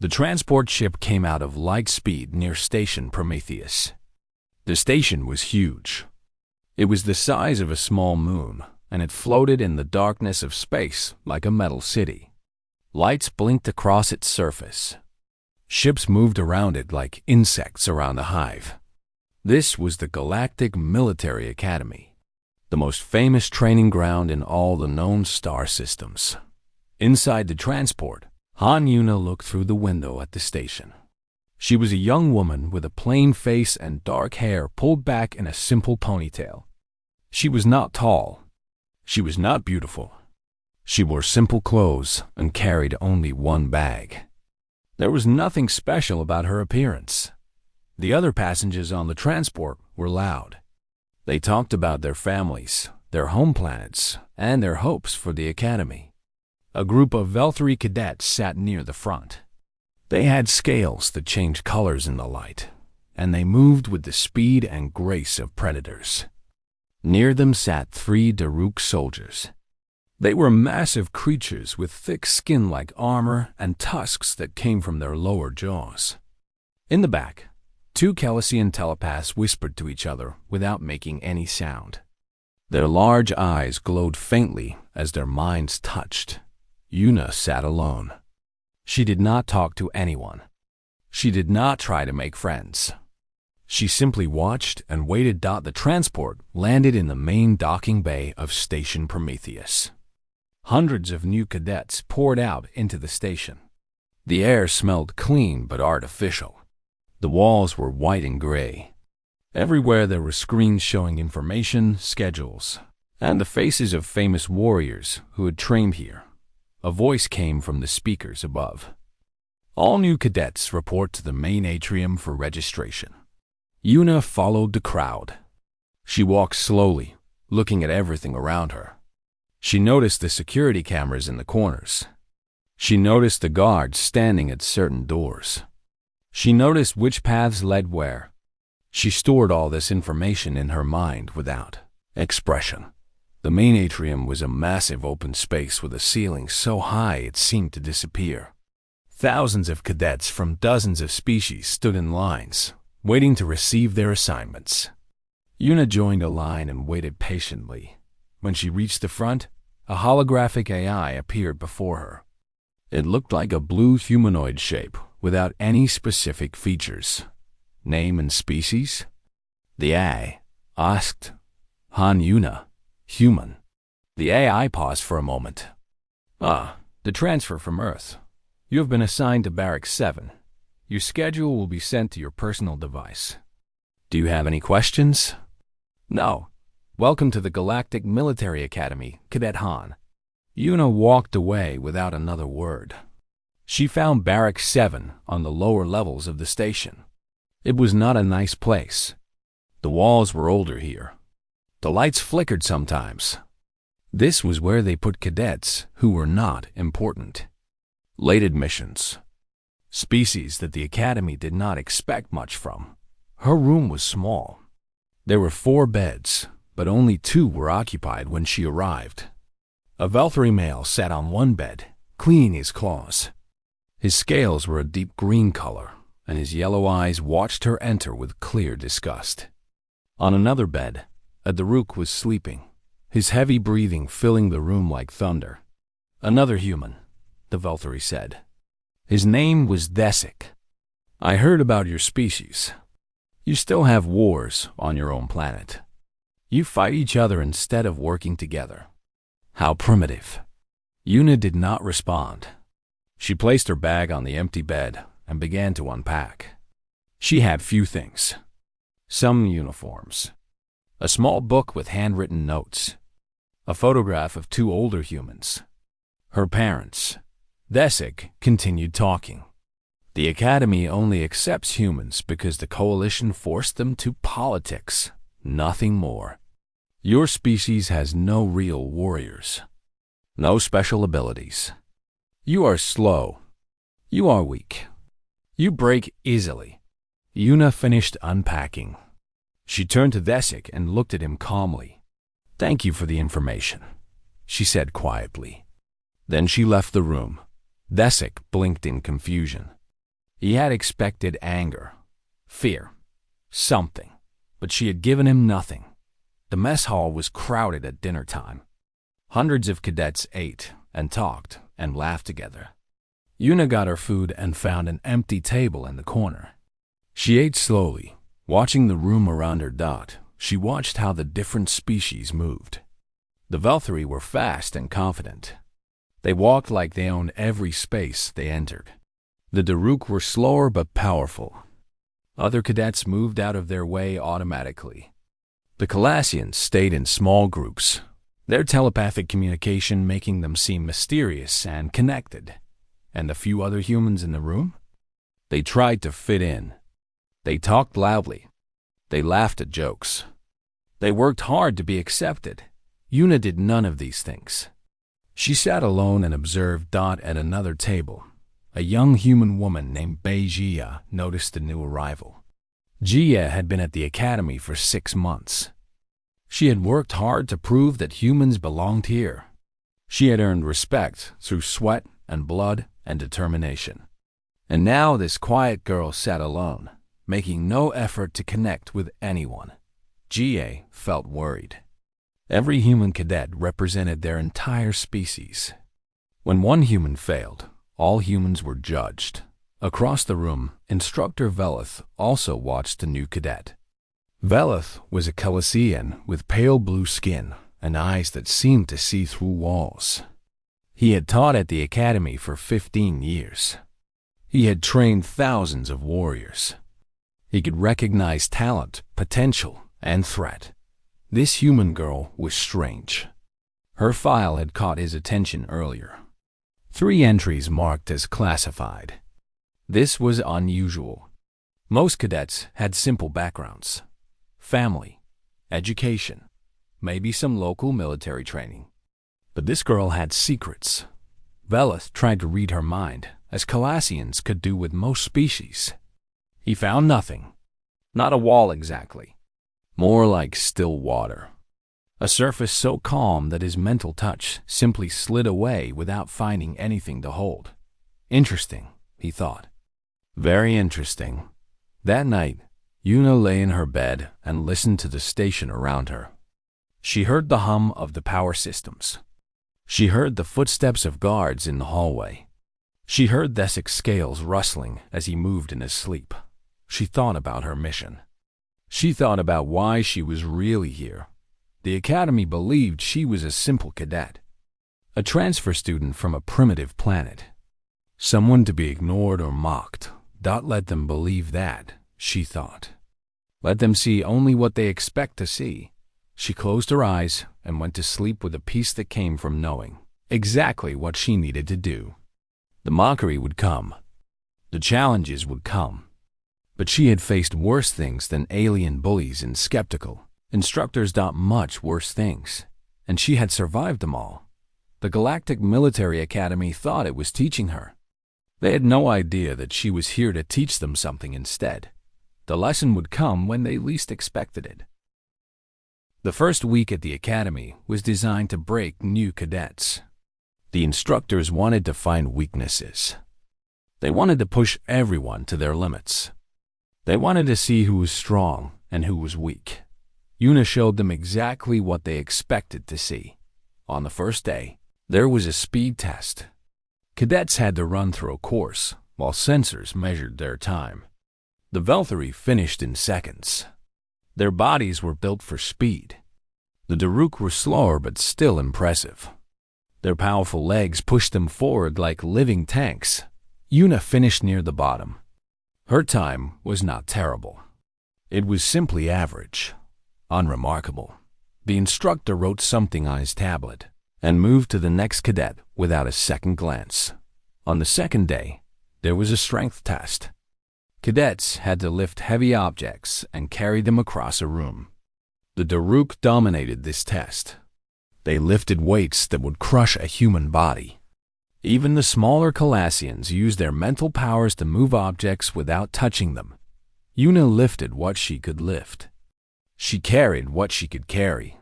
The transport ship came out of light speed near Station Prometheus. The station was huge. It was the size of a small moon, and it floated in the darkness of space like a metal city. Lights blinked across its surface. Ships moved around it like insects around a hive. This was the Galactic Military Academy, the most famous training ground in all the known star systems. Inside the transport, Han Yuna looked through the window at the station. She was a young woman with a plain face and dark hair pulled back in a simple ponytail. She was not tall. She was not beautiful. She wore simple clothes and carried only one bag. There was nothing special about her appearance. The other passengers on the transport were loud. They talked about their families, their home planets, and their hopes for the academy. A group of Velthari cadets sat near the front. They had scales that changed colors in the light, and they moved with the speed and grace of predators. Near them sat 3 Daruk soldiers. They were massive creatures with thick skin like armor and tusks that came from their lower jaws. In the back, 2 Kelesian telepaths whispered to each other without making any sound. Their large eyes glowed faintly as their minds touched. Yuna sat alone. She did not talk to anyone. She did not try to make friends. She simply watched and waited. The transport landed in the main docking bay of Station Prometheus. Hundreds of new cadets poured out into the station. The air smelled clean but artificial. The walls were white and gray. Everywhere there were screens showing information, schedules, and the faces of famous warriors who had trained here. A voice came from the speakers above. All new cadets report to the main atrium for registration. Yuna followed the crowd. She walked slowly, looking at everything around her. She noticed the security cameras in the corners. She noticed the guards standing at certain doors. She noticed which paths led where. She stored all this information in her mind without expression. The main atrium was a massive open space with a ceiling so high it seemed to disappear. Thousands of cadets from dozens of species stood in lines, waiting to receive their assignments. Yuna joined a line and waited patiently. When she reached the front, a holographic AI appeared before her. It looked like a blue humanoid shape without any specific features. Name and species? The AI asked. Han Yuna. Human. The AI paused for a moment. The transfer from Earth. You have been assigned to Barrack 7. Your schedule will be sent to your personal device. Do you have any questions? No. Welcome to the Galactic Military Academy, Cadet Han. Yuna walked away without another word. She found Barrack 7 on the lower levels of the station. It was not a nice place. The walls were older here. The lights flickered sometimes. This was where they put cadets who were not important. Late admissions. Species that the Academy did not expect much from. Her room was small. There were 4 beds, but only 2 were occupied when she arrived. A Velthari male sat on one bed, cleaning his claws. His scales were a deep green color, and his yellow eyes watched her enter with clear disgust. On another bed, a Daruk was sleeping, his heavy breathing filling the room like thunder. Another human, the Velthari said. His name was Desik. I heard about your species. You still have wars on your own planet. You fight each other instead of working together. How primitive. Yuna did not respond. She placed her bag on the empty bed and began to unpack. She had few things. Some uniforms. A small book with handwritten notes. A photograph of 2 older humans. Her parents. Desik continued talking. The Academy only accepts humans because the Coalition forced them to politics, nothing more. Your species has no real warriors. No special abilities. You are slow. You are weak. You break easily. Yuna finished unpacking. She turned to Desik and looked at him calmly. Thank you for the information, she said quietly. Then she left the room. Desik blinked in confusion. He had expected anger, fear, something, but she had given him nothing. The mess hall was crowded at dinner time. Hundreds of cadets ate and talked and laughed together. Yuna got her food and found an empty table in the corner. She ate slowly, watching the room around her. She watched how the different species moved. The Velthari were fast and confident. They walked like they owned every space they entered. The Daruk were slower but powerful. Other cadets moved out of their way automatically. The Calassians stayed in small groups, their telepathic communication making them seem mysterious and connected. And the few other humans in the room? They tried to fit in. They talked loudly. They laughed at jokes. They worked hard to be accepted. Yuna did none of these things. She sat alone and observed. At another table, a young human woman named Jia noticed the new arrival. Jia had been at the academy for 6 months. She had worked hard to prove that humans belonged here. She had earned respect through sweat and blood and determination. And now this quiet girl sat alone, making no effort to connect with anyone. Jia felt worried. Every human cadet represented their entire species. When one human failed, all humans were judged. Across the room, Instructor Velith also watched the new cadet. Velith was a Calassian with pale blue skin and eyes that seemed to see through walls. He had taught at the academy for 15 years. He had trained thousands of warriors. He could recognize talent, potential, and threat. This human girl was strange. Her file had caught his attention earlier. 3 entries marked as classified. This was unusual. Most cadets had simple backgrounds: family, education, maybe some local military training. But this girl had secrets. Velith tried to read her mind, as Calassians could do with most species. He found nothing. Not a wall exactly. More like still water. A surface so calm that his mental touch simply slid away without finding anything to hold. Interesting, he thought. Very interesting. That night, Yuna lay in her bed and listened to the station around her. She heard the hum of the power systems. She heard the footsteps of guards in the hallway. She heard Thesik's scales rustling as he moved in his sleep. She thought about her mission. She thought about why she was really here. The academy believed she was a simple cadet, a transfer student from a primitive planet, someone to be ignored or mocked. Let them believe that, she thought. Let them see only what they expect to see. She closed her eyes and went to sleep with a peace that came from knowing exactly what she needed to do. The mockery would come. The challenges would come. But she had faced worse things than alien bullies and skeptical instructors. Much worse things. And she had survived them all. The Galactic Military Academy thought it was teaching her. They had no idea that she was here to teach them something instead. The lesson would come when they least expected it. The first week at the academy was designed to break new cadets. The instructors wanted to find weaknesses. They wanted to push everyone to their limits. They wanted to see who was strong and who was weak. Yuna showed them exactly what they expected to see. On the first day, there was a speed test. Cadets had to run through a course, while sensors measured their time. The Velthari finished in seconds. Their bodies were built for speed. The Daruk were slower but still impressive. Their powerful legs pushed them forward like living tanks. Yuna finished near the bottom. Her time was not terrible. It was simply average, unremarkable. The instructor wrote something on his tablet and moved to the next cadet without a second glance. On the second day, there was a strength test. Cadets had to lift heavy objects and carry them across a room. The Daruk dominated this test. They lifted weights that would crush a human body. Even the smaller Calassians used their mental powers to move objects without touching them. Yuna lifted what she could lift. She carried what she could carry.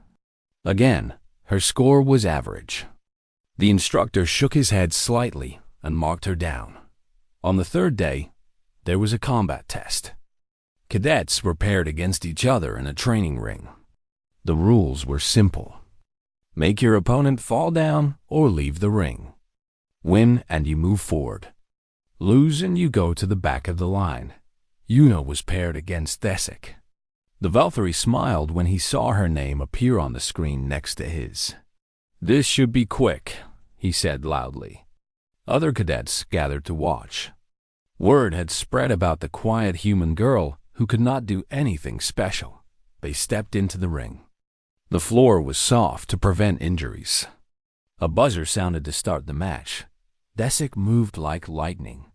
Again, her score was average. The instructor shook his head slightly and marked her down. On the third day, There was a combat test. Cadets were paired against each other in a training ring. The rules were simple. Make your opponent fall down or leave the ring. Win and you move forward. Lose and you go to the back of the line. Una was paired against Desik. The Valkyrie smiled when he saw her name appear on the screen next to his. "This should be quick," he said loudly. Other cadets gathered to watch. Word had spread about the quiet human girl who could not do anything special. They stepped into the ring. The floor was soft to prevent injuries. A buzzer sounded to start the match. Desik moved like lightning.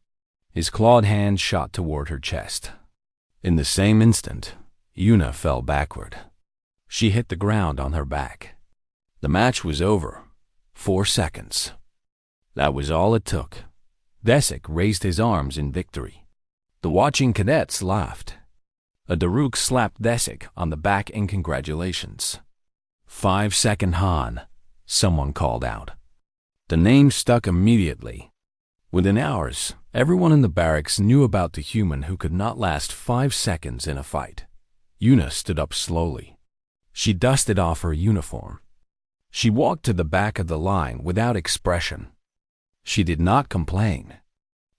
His clawed hand shot toward her chest. In the same instant, Una fell backward. She hit the ground on her back. The match was over. 4 seconds. That was all it took. Desik raised his arms in victory. The watching cadets laughed. A Daruk slapped Desik on the back in congratulations. 5-second Han, someone called out. The name stuck immediately. Within hours, everyone in the barracks knew about the human who could not last 5 seconds in a fight. Una stood up slowly. She dusted off her uniform. She walked to the back of the line without expression. She did not complain.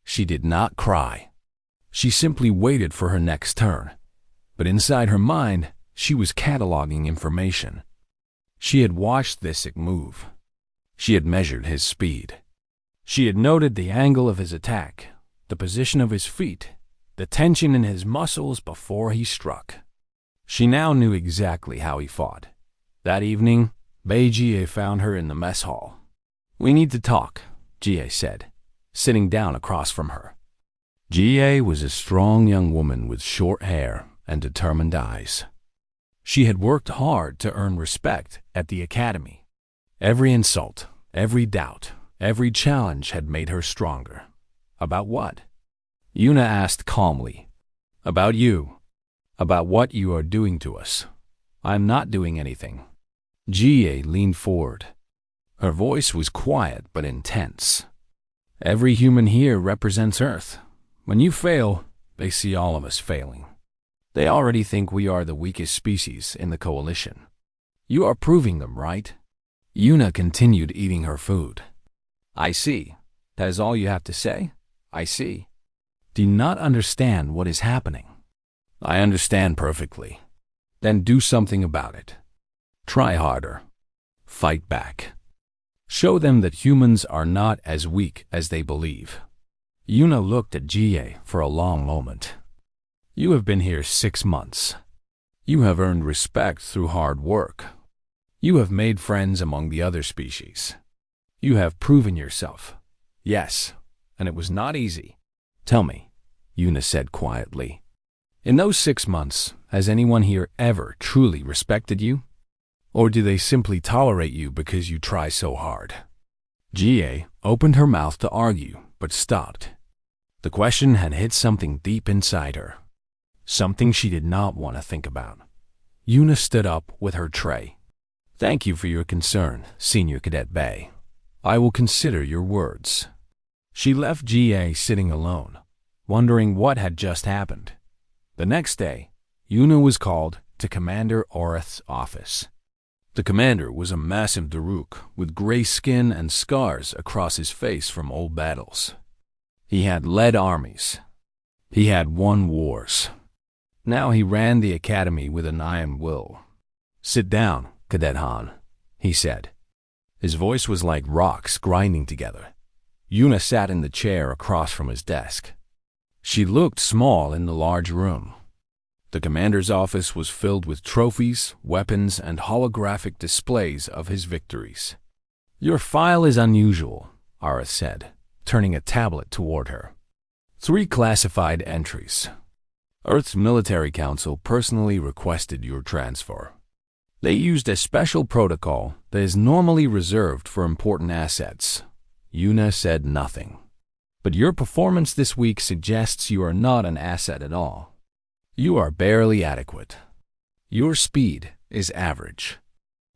She did not cry. She simply waited for her next turn. But inside her mind, she was cataloging information. She had watched Desik move. She had measured his speed. She had noted the angle of his attack, the position of his feet, the tension in his muscles before he struck. She now knew exactly how he fought. That evening, Bei Jie found her in the mess hall. "We need to talk," Jie said, sitting down across from her. Jie was a strong young woman with short hair and determined eyes. She had worked hard to earn respect at the academy. Every insult, every doubt, every challenge had made her stronger. "About what?" Una asked calmly. "About you. About what you are doing to us." "I'm not doing anything." Jie leaned forward. Her voice was quiet but intense. "Every human here represents Earth. When you fail, they see all of us failing. They already think we are the weakest species in the coalition. You are proving them right." Una continued eating her food. "I see. That is all you have to say? I see. Do you not understand what is happening?" "I understand perfectly." "Then do something about it. Try harder. Fight back. Show them that humans are not as weak as they believe." Una looked at Jie for a long moment. "You have been here 6 months. You have earned respect through hard work. You have made friends among the other species. You have proven yourself. Yes, and it was not easy. Tell me," Una said quietly, "in those 6 months, has anyone here ever truly respected you? Or do they simply tolerate you because you try so hard?" Jie opened her mouth to argue, but stopped. The question had hit something deep inside her. Something she did not want to think about. Una stood up with her tray. "Thank you for your concern, Senior Cadet Bei. I will consider your words." She left Jie sitting alone, wondering what had just happened. The next day, Una was called to Commander Orith's office. The commander was a massive Daruk with gray skin and scars across his face from old battles. He had led armies. He had won wars. Now he ran the academy with an iron will. "Sit down, Cadet Han," he said. His voice was like rocks grinding together. Una sat in the chair across from his desk. She looked small in the large room. The commander's office was filled with trophies, weapons, and holographic displays of his victories. "Your file is unusual," Arith said, turning a tablet toward her. 3 classified entries. Earth's military council personally requested your transfer. They used a special protocol that is normally reserved for important assets. Una said nothing. But your performance this week suggests you are not an asset at all. You are barely adequate. Your speed is average.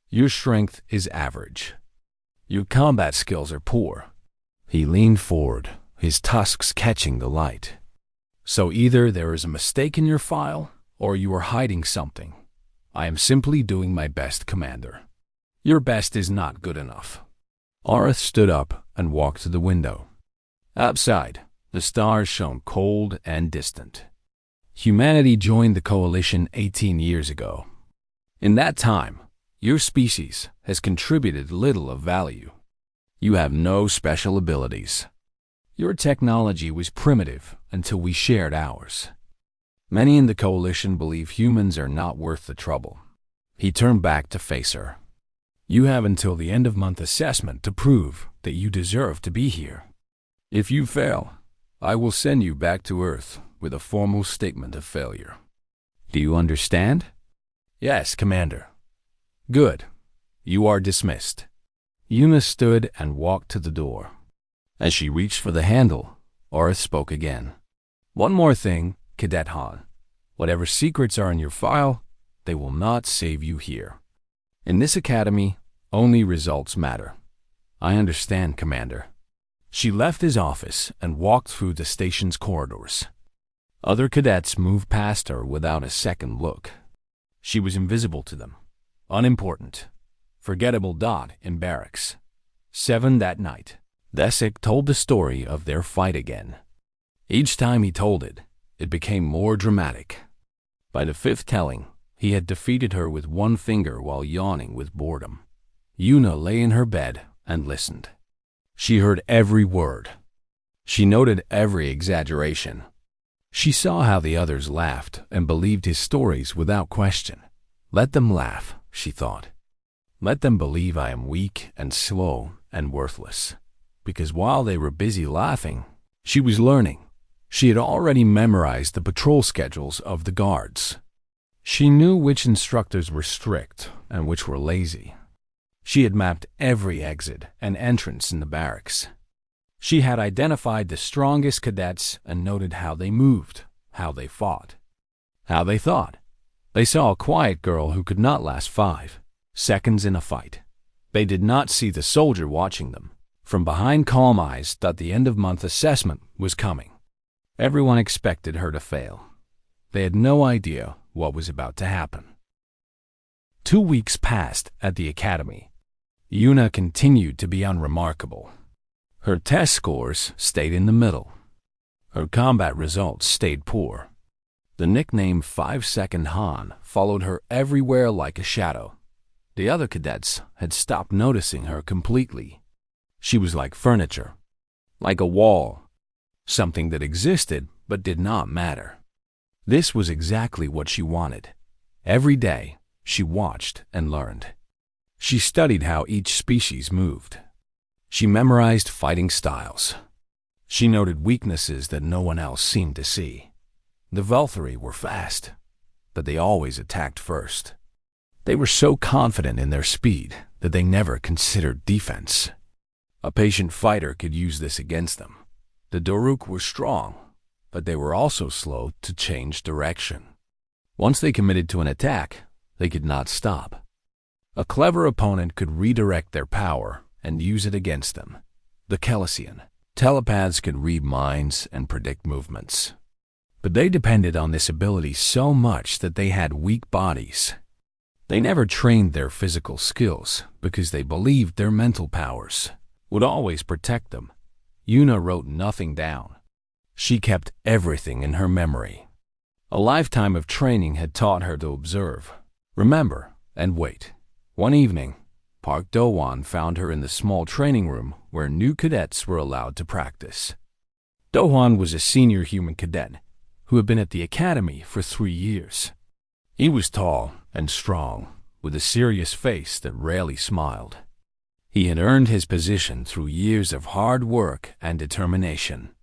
Your strength is average. Your combat skills are poor. He leaned forward, his tusks catching the light. So either there is a mistake in your file, or you are hiding something. I am simply doing my best, Commander. Your best is not good enough. Aerith stood up and walked to the window. Outside, the stars shone cold and distant. Humanity joined the coalition 18 years ago. In that time, your species has contributed little of value. You have no special abilities. Your technology was primitive until we shared ours. Many in the coalition believe humans are not worth the trouble. He turned back to face her. You have until the end of month assessment to prove that you deserve to be here. If you fail, I will send you back to Earth with a formal statement of failure. Do you understand? Yes, Commander. Good. You are dismissed. Yuna stood and walked to the door. As she reached for the handle, Aerith spoke again. One more thing, Cadet Han. Whatever secrets are in your file, they will not save you here. In this academy, only results matter. I understand, Commander. She left his office and walked through the station's corridors. Other cadets moved past her without a second look. She was invisible to them. Unimportant. Forgettable dot in barracks. 7 that night. Desik told the story of their fight again. Each time he told it, it became more dramatic. By the 5th telling, he had defeated her with one finger while yawning with boredom. Yuna lay in her bed and listened. She heard every word. She noted every exaggeration. She saw how the others laughed and believed his stories without question. Let them laugh, she thought. Let them believe I am weak and slow and worthless. Because while they were busy laughing, she was learning. She had already memorized the patrol schedules of the guards. She knew which instructors were strict and which were lazy. She had mapped every exit and entrance in the barracks. She had identified the strongest cadets and noted how they moved, how they fought, how they thought. They saw a quiet girl who could not last 5 seconds in a fight. They did not see the soldier watching them from behind calm eyes that the end-of-month assessment was coming. Everyone expected her to fail. They had no idea what was about to happen. 2 weeks passed at the academy. Yuna continued to be unremarkable. Her test scores stayed in the middle. Her combat results stayed poor. The nickname 5-Second Han followed her everywhere like a shadow. The other cadets had stopped noticing her completely. She was like furniture, like a wall, something that existed but did not matter. This was exactly what she wanted. Every day, she watched and learned. She studied how each species moved. She memorized fighting styles. She noted weaknesses that no one else seemed to see. The Valkyrie were fast, but they always attacked first. They were so confident in their speed that they never considered defense. A patient fighter could use this against them. The Daruk were strong, but they were also slow to change direction. Once they committed to an attack, they could not stop. A clever opponent could redirect their power and use it against them. The Kelesian telepaths could read minds and predict movements. But they depended on this ability so much that they had weak bodies. They never trained their physical skills because they believed their mental powers would always protect them. Yuna wrote nothing down. She kept everything in her memory. A lifetime of training had taught her to observe, remember, and wait. One evening, Park Do-won found her in the small training room where new cadets were allowed to practice. Do-won was a senior human cadet who had been at the academy for 3 years. He was tall and strong, with a serious face that rarely smiled. He had earned his position through years of hard work and determination.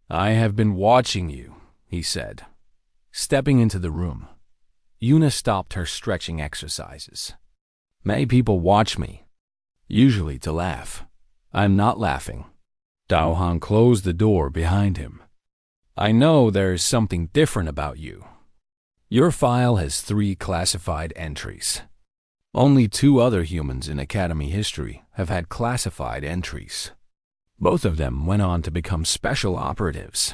"I have been watching you," he said. Stepping into the room, Yuna stopped her stretching exercises. "Many people watch me, usually to laugh. I'm not laughing." Do-won closed the door behind him. "I know there is something different about you. Your file has 3 classified entries. Only 2 other humans in Academy history have had classified entries. Both of them went on to become special operatives.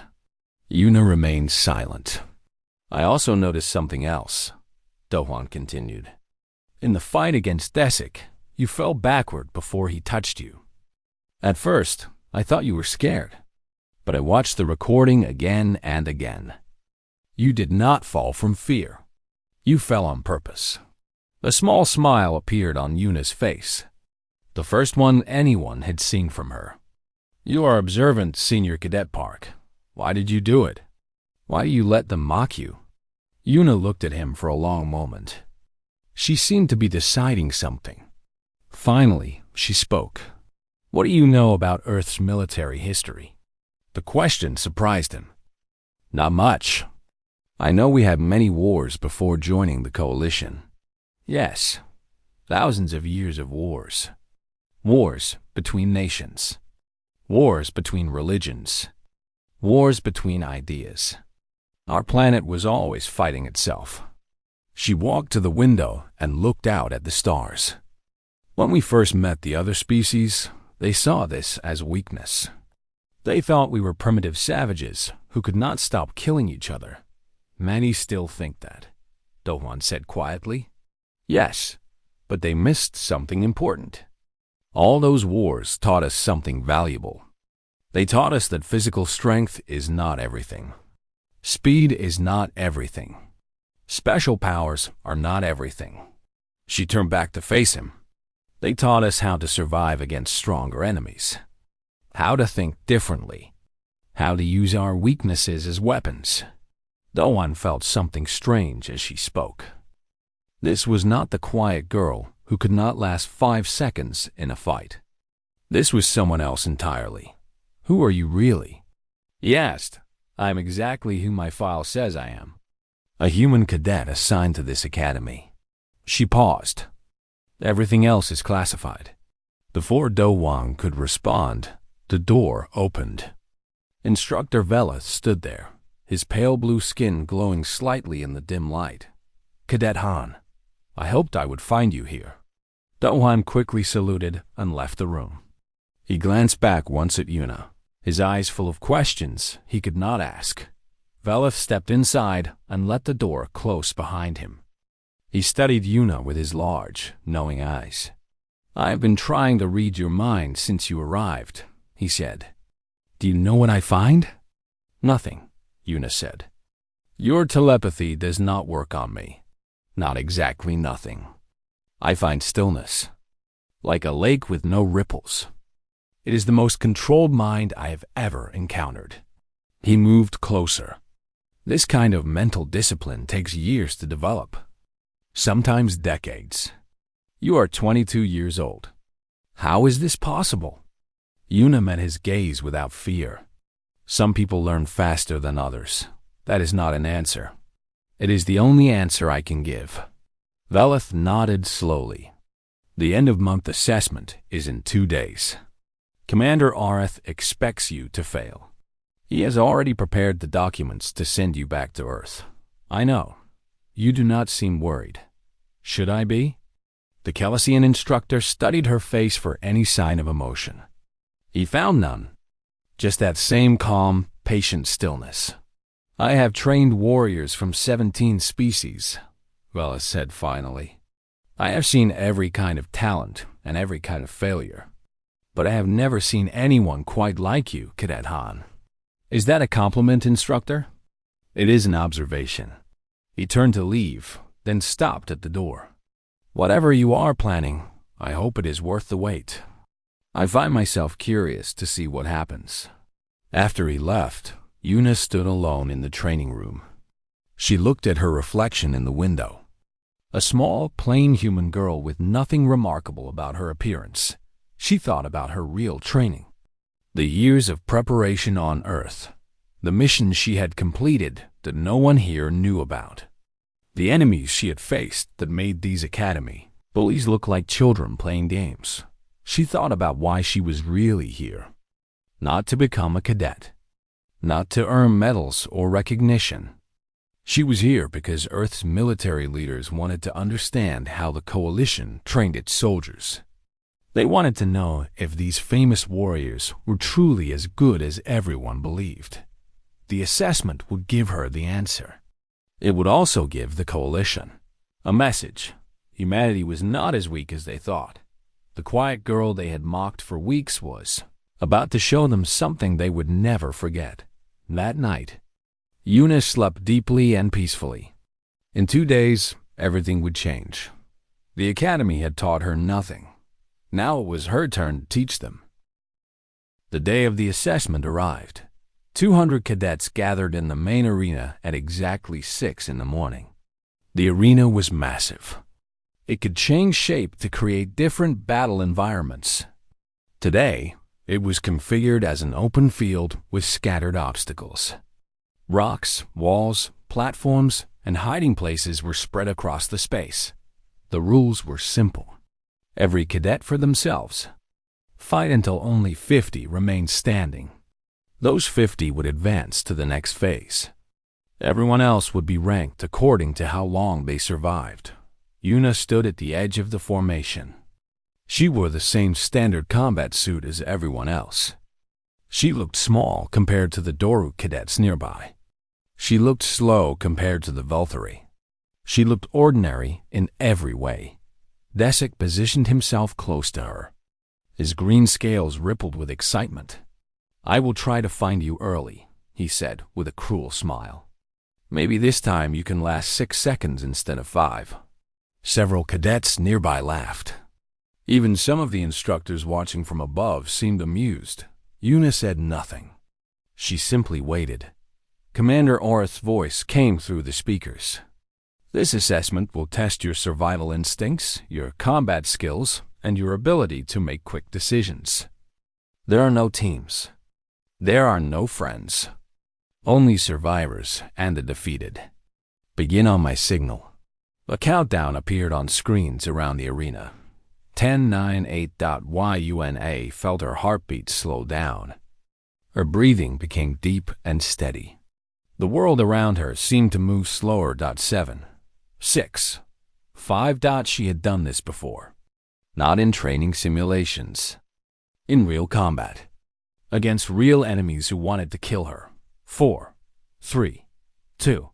Yuna remained silent. I also noticed something else, Do-hwan continued. In the fight against Desik, you fell backward before he touched you. At first, I thought you were scared, but I watched the recording again and again. You did not fall from fear. You fell on purpose. A small smile appeared on Yuna's face, the first one anyone had seen from her. You are observant, Senior Cadet Park. Why did you do it? Why do you let them mock you? Yuna looked at him for a long moment. She seemed to be deciding something. Finally, she spoke. What do you know about Earth's military history? The question surprised him. Not much. I know we had many wars before joining the coalition. Yes, thousands of years of wars. Wars between nations. Wars between religions. Wars between ideas. Our planet was always fighting itself. She walked to the window and looked out at the stars. When we first met the other species, they saw this as weakness. They thought we were primitive savages who could not stop killing each other. Many still think that, Do-hwan said quietly. Yes, but they missed something important. All those wars taught us something valuable. They taught us that physical strength is not everything. Speed is not everything. Special powers are not everything. She turned back to face him. They taught us how to survive against stronger enemies, how to think differently, how to use our weaknesses as weapons. Do-hwan felt something strange as she spoke. This was not the quiet girl who could not last 5 seconds in a fight. This was someone else entirely. Who are you really? He asked. I am exactly who my file says I am. A human cadet assigned to this academy. She paused. Everything else is classified. Before Do-hwan could respond, the door opened. Instructor Veleth stood there, his pale blue skin glowing slightly in the dim light. Cadet Han, I hoped I would find you here. Do-hwan quickly saluted and left the room. He glanced back once at Yuna, his eyes full of questions he could not ask. Veleth stepped inside and let the door close behind him. He studied Yuna with his large, knowing eyes. I have been trying to read your mind since you arrived, he said. Do you know what I find? Nothing, Yuna said. Your telepathy does not work on me. Not exactly nothing. I find stillness, like a lake with no ripples. It is the most controlled mind I have ever encountered. He moved closer. This kind of mental discipline takes years to develop, sometimes decades. You are 22 years old. How is this possible? Yuna met his gaze without fear. Some people learn faster than others. That is not an answer. It is the only answer I can give. Veleth nodded slowly. The end-of-month assessment is in 2 days. Commander Areth expects you to fail. He has already prepared the documents to send you back to Earth. I know. You do not seem worried. Should I be? The Kelsian instructor studied her face for any sign of emotion. He found none. Just that same calm, patient stillness. I have trained warriors from 17 species, Veleth said finally. I have seen every kind of talent and every kind of failure. But I have never seen anyone quite like you, Cadet Han. Is that a compliment, instructor? It is an observation. He turned to leave, then stopped at the door. Whatever you are planning, I hope it is worth the wait. I find myself curious to see what happens. After he left, Yuna stood alone in the training room. She looked at her reflection in the window. A small, plain human girl with nothing remarkable about her appearance. She thought about her real training. The years of preparation on Earth. The missions she had completed that no one here knew about. The enemies she had faced that made these academy bullies look like children playing games. She thought about why she was really here. Not to become a cadet. Not to earn medals or recognition. She was here because Earth's military leaders wanted to understand how the coalition trained its soldiers. They wanted to know if these famous warriors were truly as good as everyone believed. The assessment would give her the answer. It would also give the Coalition a message. Humanity was not as weak as they thought. The quiet girl they had mocked for weeks was about to show them something they would never forget. That night, Una slept deeply and peacefully. In 2 days, everything would change. The Academy had taught her nothing. Now it was her turn to teach them. The day of the assessment arrived. 200 cadets gathered in the main arena at exactly 6 in the morning. The arena was massive. It could change shape to create different battle environments. Today, it was configured as an open field with scattered obstacles. Rocks, walls, platforms, and hiding places were spread across the space. The rules were simple. Every cadet for themselves. Fight until only 50 remained standing. Those 50 would advance to the next phase. Everyone else would be ranked according to how long they survived. Una stood at the edge of the formation. She wore the same standard combat suit as everyone else. She looked small compared to the Doru cadets nearby. She looked slow compared to the Valkyrie. She looked ordinary in every way. Desik positioned himself close to her. His green scales rippled with excitement. "I will try to find you early," he said with a cruel smile. "Maybe this time you can last 6 seconds instead of 5. Several cadets nearby laughed. Even some of the instructors watching from above seemed amused. Una said nothing. She simply waited. Commander Orth's voice came through the speakers. "This assessment will test your survival instincts, your combat skills, and your ability to make quick decisions. There are no teams. There are no friends. Only survivors and the defeated. Begin on my signal." A countdown appeared on screens around the arena. 10:98. Yuna felt her heartbeat slow down. Her breathing became deep and steady. The world around her seemed to move slower. 7, 6, 5. She had done this before. Not in training simulations. In real combat. Against real enemies who wanted to kill her. 4, 3, 2.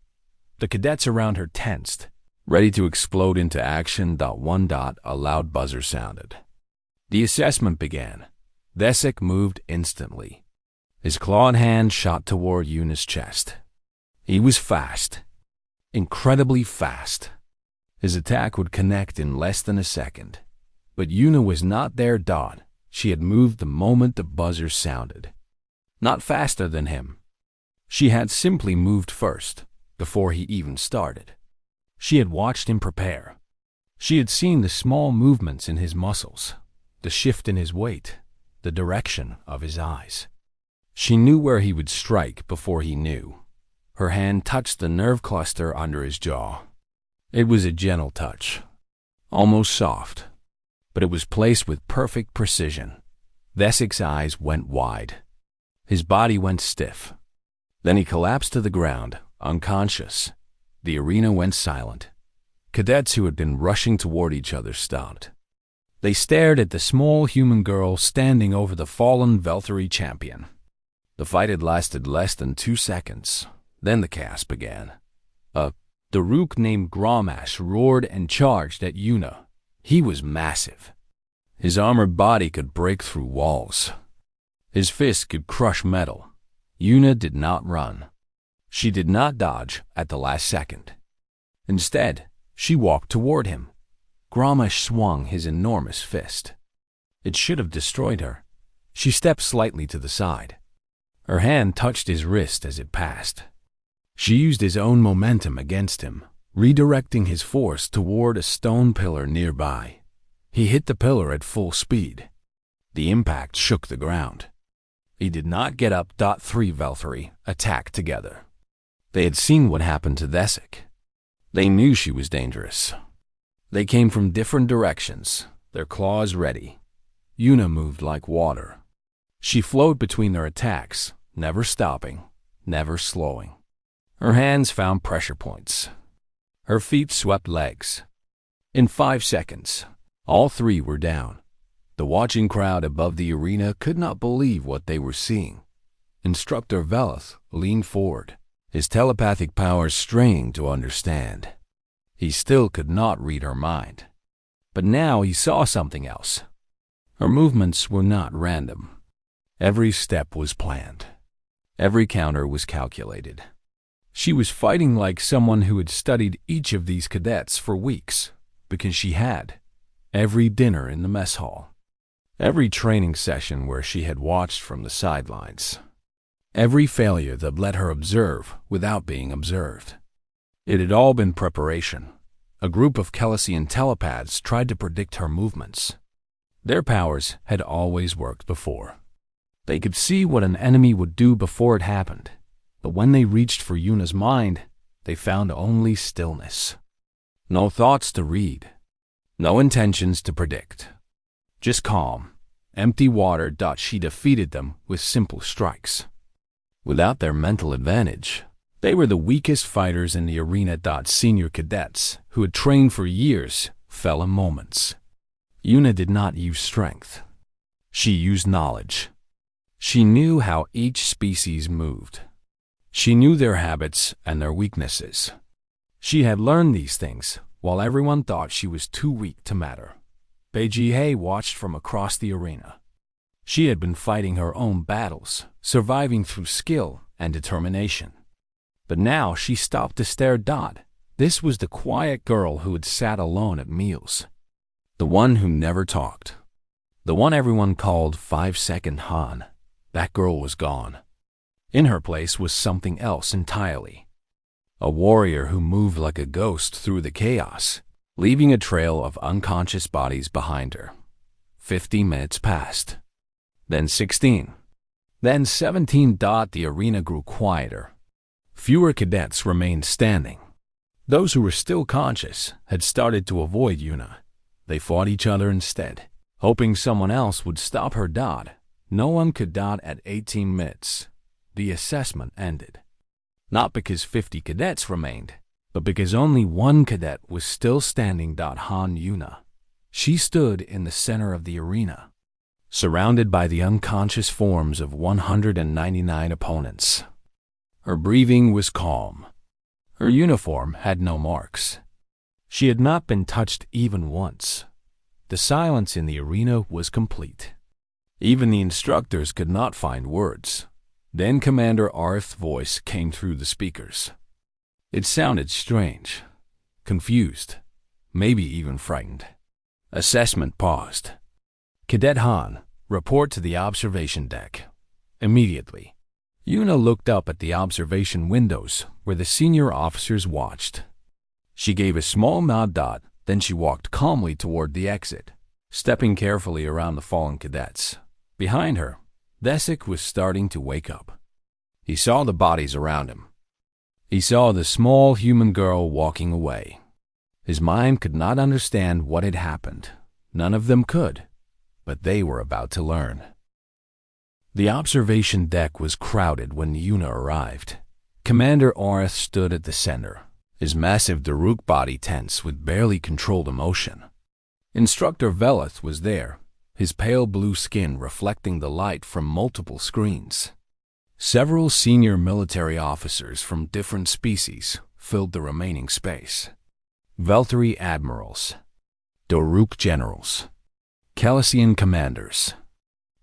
The cadets around her tensed, ready to explode into action. 1. A loud buzzer sounded. The assessment began. Desik moved instantly. His clawed hand shot toward Una's chest. He was fast. Incredibly fast. His attack would connect in less than a second. But Una was not there. She had moved the moment the buzzer sounded. Not faster than him. She had simply moved first, before he even started. She had watched him prepare. She had seen the small movements in his muscles, the shift in his weight, the direction of his eyes. She knew where he would strike before he knew. Her hand touched the nerve cluster under his jaw. It was a gentle touch, almost soft, but it was placed with perfect precision. Desik's eyes went wide. His body went stiff. Then he collapsed to the ground, unconscious. The arena went silent. Cadets who had been rushing toward each other stopped. They stared at the small human girl standing over the fallen Valkyrie champion. The fight had lasted less than 2 seconds. Then the chaos began. A Daruk named Grommash roared and charged at Una. He was massive. His armored body could break through walls. His fist could crush metal. Una did not run. She did not dodge at the last second. Instead, she walked toward him. Grommash swung his enormous fist. It should have destroyed her. She stepped slightly to the side. Her hand touched his wrist as it passed. She used his own momentum against him, redirecting his force toward a stone pillar nearby. He hit the pillar at full speed. The impact shook the ground. He did not get up. 3 Valkyrie attacked together. They had seen what happened to Desik. They knew she was dangerous. They came from different directions, their claws ready. Una moved like water. She flowed between their attacks, never stopping, never slowing. Her hands found pressure points. Her feet swept legs. In 5 seconds, all 3 were down. The watching crowd above the arena could not believe what they were seeing. Instructor Velith leaned forward, his telepathic powers straining to understand. He still could not read her mind. But now he saw something else. Her movements were not random. Every step was planned. Every counter was calculated. She was fighting like someone who had studied each of these cadets for weeks, because she had. Every dinner in the mess hall. Every training session where she had watched from the sidelines. Every failure that let her observe without being observed. It had all been preparation. A group of Kelsian telepaths tried to predict her movements. Their powers had always worked before. They could see what an enemy would do before it happened, but when they reached for Yuna's mind, they found only stillness. No thoughts to read. No intentions to predict. Just calm, empty water. She defeated them with simple strikes. Without their mental advantage, they were the weakest fighters in the arena. Senior cadets, who had trained for years, fell in moments. Yuna did not use strength. She used knowledge. She knew how each species moved. She knew their habits and their weaknesses. She had learned these things while everyone thought she was too weak to matter. Beijie watched from across the arena. She had been fighting her own battles, surviving through skill and determination. But now she stopped to stare. This was the quiet girl who had sat alone at meals. The one who never talked. The one everyone called 5-Second Han. That girl was gone. In her place was something else entirely. A warrior who moved like a ghost through the chaos, leaving a trail of unconscious bodies behind her. 50 minutes passed. Then 16. Then 17. The arena grew quieter. Fewer cadets remained standing. Those who were still conscious had started to avoid Yuna. They fought each other instead, hoping someone else would stop her. No one could. At 18 minutes, the assessment ended. Not because 50 cadets remained, but because only one cadet was still standing. Han Yuna. She stood in the center of the arena, surrounded by the unconscious forms of 199 opponents. Her breathing was calm. Her uniform had no marks. She had not been touched even once. The silence in the arena was complete. Even the instructors could not find words. Then Commander Arth's voice came through the speakers. It sounded strange, confused, maybe even frightened. Assessment paused. Cadet Han, report to the observation deck. Immediately. Yuna looked up at the observation windows where the senior officers watched. She gave a small nod. Then she walked calmly toward the exit, stepping carefully around the fallen cadets. Behind her, Desik was starting to wake up. He saw the bodies around him. He saw the small human girl walking away. His mind could not understand what had happened. None of them could, but they were about to learn. The observation deck was crowded when Yuna arrived. Commander Arth stood at the center, his massive Daruk body tense with barely controlled emotion. Instructor Velith was there, his pale blue skin reflecting the light from multiple screens. Several senior military officers from different species filled the remaining space. Veltari admirals, Daruk generals, Kelsian commanders.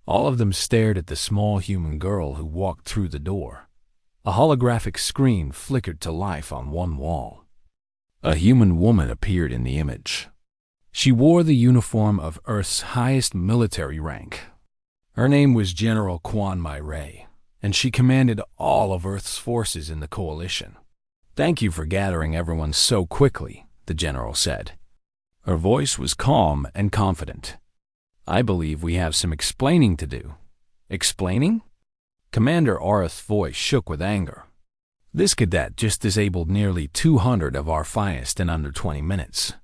All of them stared at the small human girl who walked through the door. A holographic screen flickered to life on one wall. A human woman appeared in the image. She wore the uniform of Earth's highest military rank. Her name was General Quan Mai Ray, and she commanded all of Earth's forces in the coalition. "Thank you for gathering everyone so quickly," the general said. Her voice was calm and confident. "I believe we have some explaining to do." "Explaining?" Commander Arth's voice shook with anger. "This cadet just disabled nearly 200 of our finest in under 20 minutes.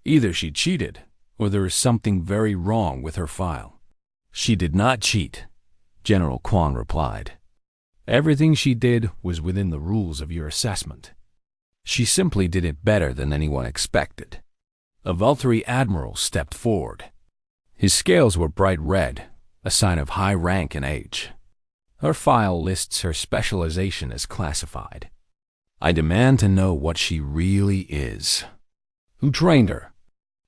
Either she cheated, or there is something very wrong with her file." "She did not cheat," General Quan replied. "Everything she did was within the rules of your assessment. She simply did it better than anyone expected." A Veltari admiral stepped forward. His scales were bright red, a sign of high rank and age. Her file lists her specialization as classified. I demand to know what she really is. Who trained her?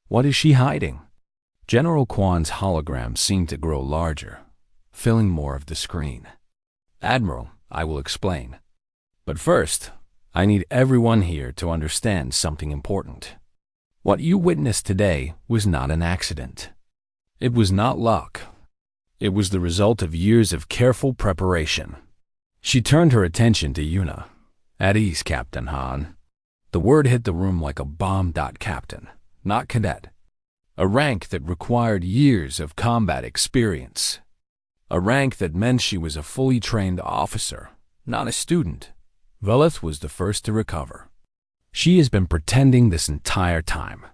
What is she hiding? General Kwan's hologram seemed to grow larger, filling more of the screen. Admiral, I will explain. But first, I need everyone here to understand something important. What you witnessed today was not an accident. It was not luck. It was the result of years of careful preparation. She turned her attention to Yuna. At ease, Captain Han. The word hit the room like a bomb. Captain, not cadet. A rank that required years of combat experience. A rank that meant she was a fully trained officer, not a student. Velith was the first to recover. She has been pretending this entire time.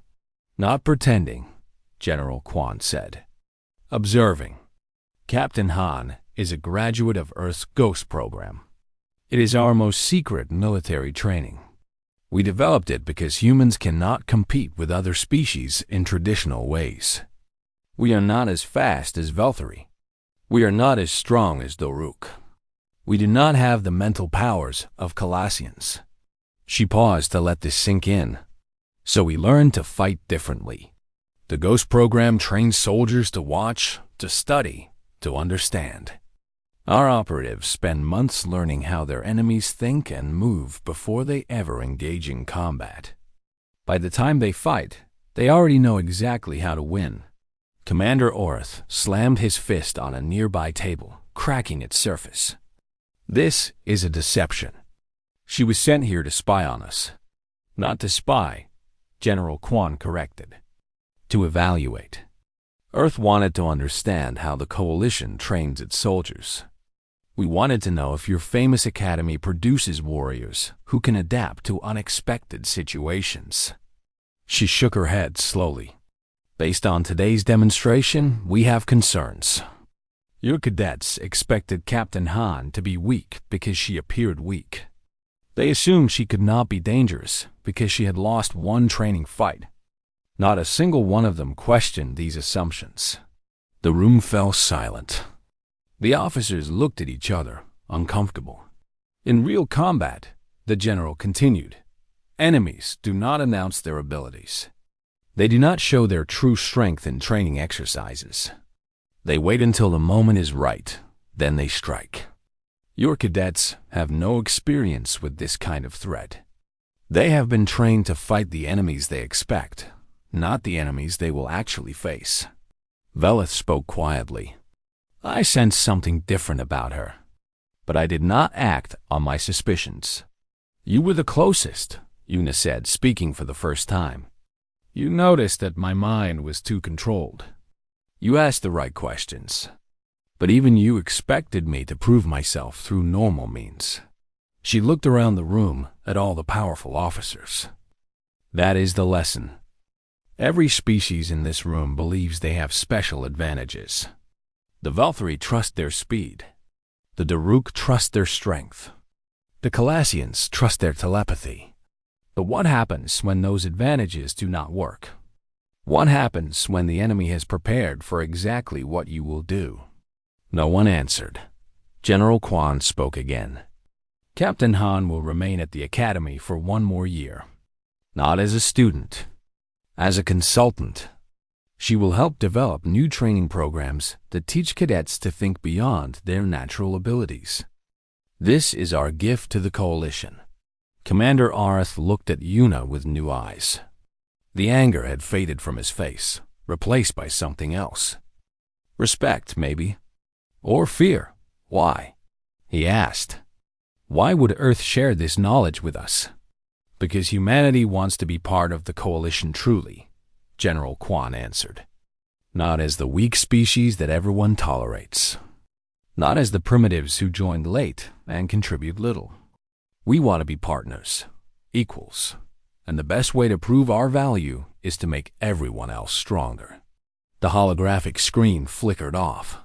Not pretending, General Kwan said. Observing. Captain Han is a graduate of Earth's Ghost program. It is our most secret military training. We developed it because humans cannot compete with other species in traditional ways. We are not as fast as Velthari. We are not as strong as Doruk. We do not have the mental powers of Calassians. She paused to let this sink in. So we learned to fight differently. The Ghost program trains soldiers to watch, to study, to understand. Our operatives spend months learning how their enemies think and move before they ever engage in combat. By the time they fight, they already know exactly how to win. Commander Orth slammed his fist on a nearby table, cracking its surface. This is a deception. She was sent here to spy on us. Not to spy, General Kwan corrected. To evaluate. Earth wanted to understand how the Coalition trains its soldiers. We wanted to know if your famous academy produces warriors who can adapt to unexpected situations. She shook her head slowly. Based on today's demonstration, we have concerns. Your cadets expected Captain Han to be weak because she appeared weak. They assumed she could not be dangerous because she had lost one training fight. Not a single one of them questioned these assumptions. The room fell silent. The officers looked at each other, uncomfortable. In real combat, the general continued, enemies do not announce their abilities. They do not show their true strength in training exercises. They wait until the moment is right, then they strike. Your cadets have no experience with this kind of threat. They have been trained to fight the enemies they expect, not the enemies they will actually face. Velith spoke quietly. I sensed something different about her, but I did not act on my suspicions. You were the closest, Yuna said, speaking for the first time. You noticed that my mind was too controlled. You asked the right questions, but even you expected me to prove myself through normal means. She looked around the room at all the powerful officers. That is the lesson. Every species in this room believes they have special advantages. The Velthari trust their speed. The Daruk trust their strength. The Calassians trust their telepathy. But what happens when those advantages do not work? What happens when the enemy has prepared for exactly what you will do? No one answered. General Kwan spoke again. Captain Han will remain at the academy for 1 more year. Not as a student. As a consultant. She will help develop new training programs that teach cadets to think beyond their natural abilities. This is our gift to the Coalition. Commander Arth looked at Yuna with new eyes. The anger had faded from his face, replaced by something else. Respect, maybe. Or fear. Why? He asked. Why would Earth share this knowledge with us? Because humanity wants to be part of the Coalition truly, General Kwan answered. Not as the weak species that everyone tolerates. Not as the primitives who joined late and contribute little. We want to be partners, equals, and the best way to prove our value is to make everyone else stronger. The holographic screen flickered off.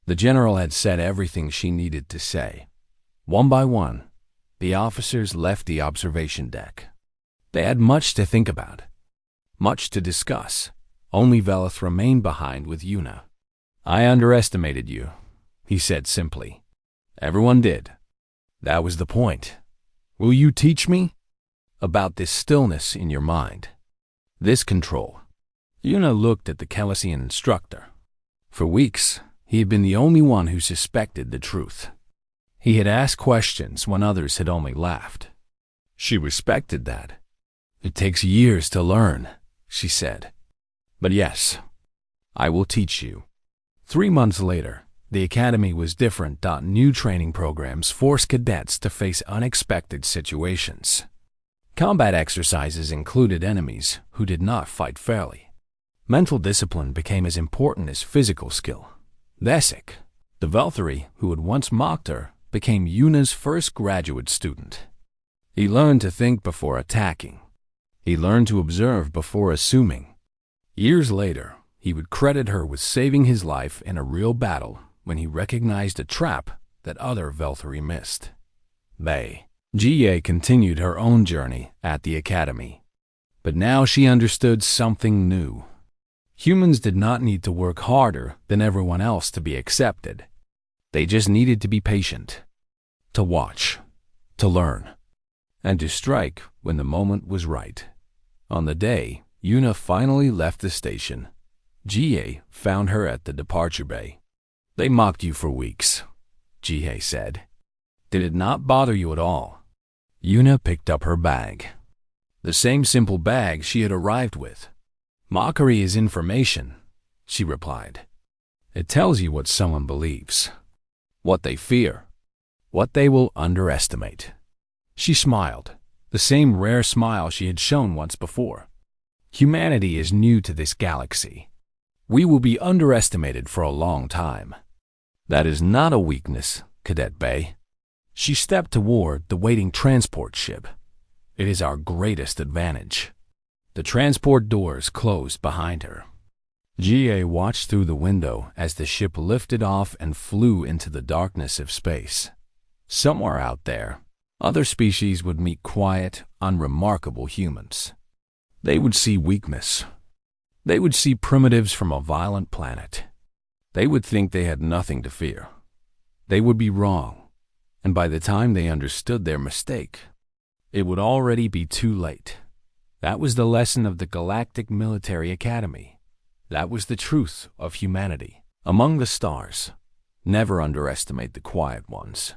The general had said everything she needed to say. One by one, the officers left the observation deck. They had much to think about, much to discuss. Only Velith remained behind with Yuna. I underestimated you, he said simply. Everyone did. That was the point. Will you teach me? About this stillness in your mind. This control. Yuna looked at the Kelesian instructor. For weeks, he had been the only one who suspected the truth. He had asked questions when others had only laughed. She respected that. It takes years to learn, she said. But yes, I will teach you. 3 months later, the academy was different. New training programs forced cadets to face unexpected situations. Combat exercises included enemies who did not fight fairly. Mental discipline became as important as physical skill. Vesik, the Velthari who had once mocked her, became Yuna's first graduate student. He learned to think before attacking. He learned to observe before assuming. Years later, he would credit her with saving his life in a real battle when he recognized a trap that other Velthari missed. Jie continued her own journey at the academy. But now she understood something new. Humans did not need to work harder than everyone else to be accepted. They just needed to be patient, to watch, to learn, and to strike when the moment was right. On the day Yuna finally left the station, Jie found her at the departure bay. They mocked you for weeks, Jie said. Did it not bother you at all? Yuna picked up her bag. The same simple bag she had arrived with. Mockery is information, she replied. It tells you what someone believes, what they fear, what they will underestimate. She smiled, the same rare smile she had shown once before. Humanity is new to this galaxy. We will be underestimated for a long time. That is not a weakness, Cadet Bay. She stepped toward the waiting transport ship. It is our greatest advantage. The transport doors closed behind her. Jie watched through the window as the ship lifted off and flew into the darkness of space. Somewhere out there, other species would meet quiet, unremarkable humans. They would see weakness. They would see primitives from a violent planet. They would think they had nothing to fear. They would be wrong. And by the time they understood their mistake, it would already be too late. That was the lesson of the Galactic Military Academy. That was the truth of humanity. Among the stars, never underestimate the quiet ones.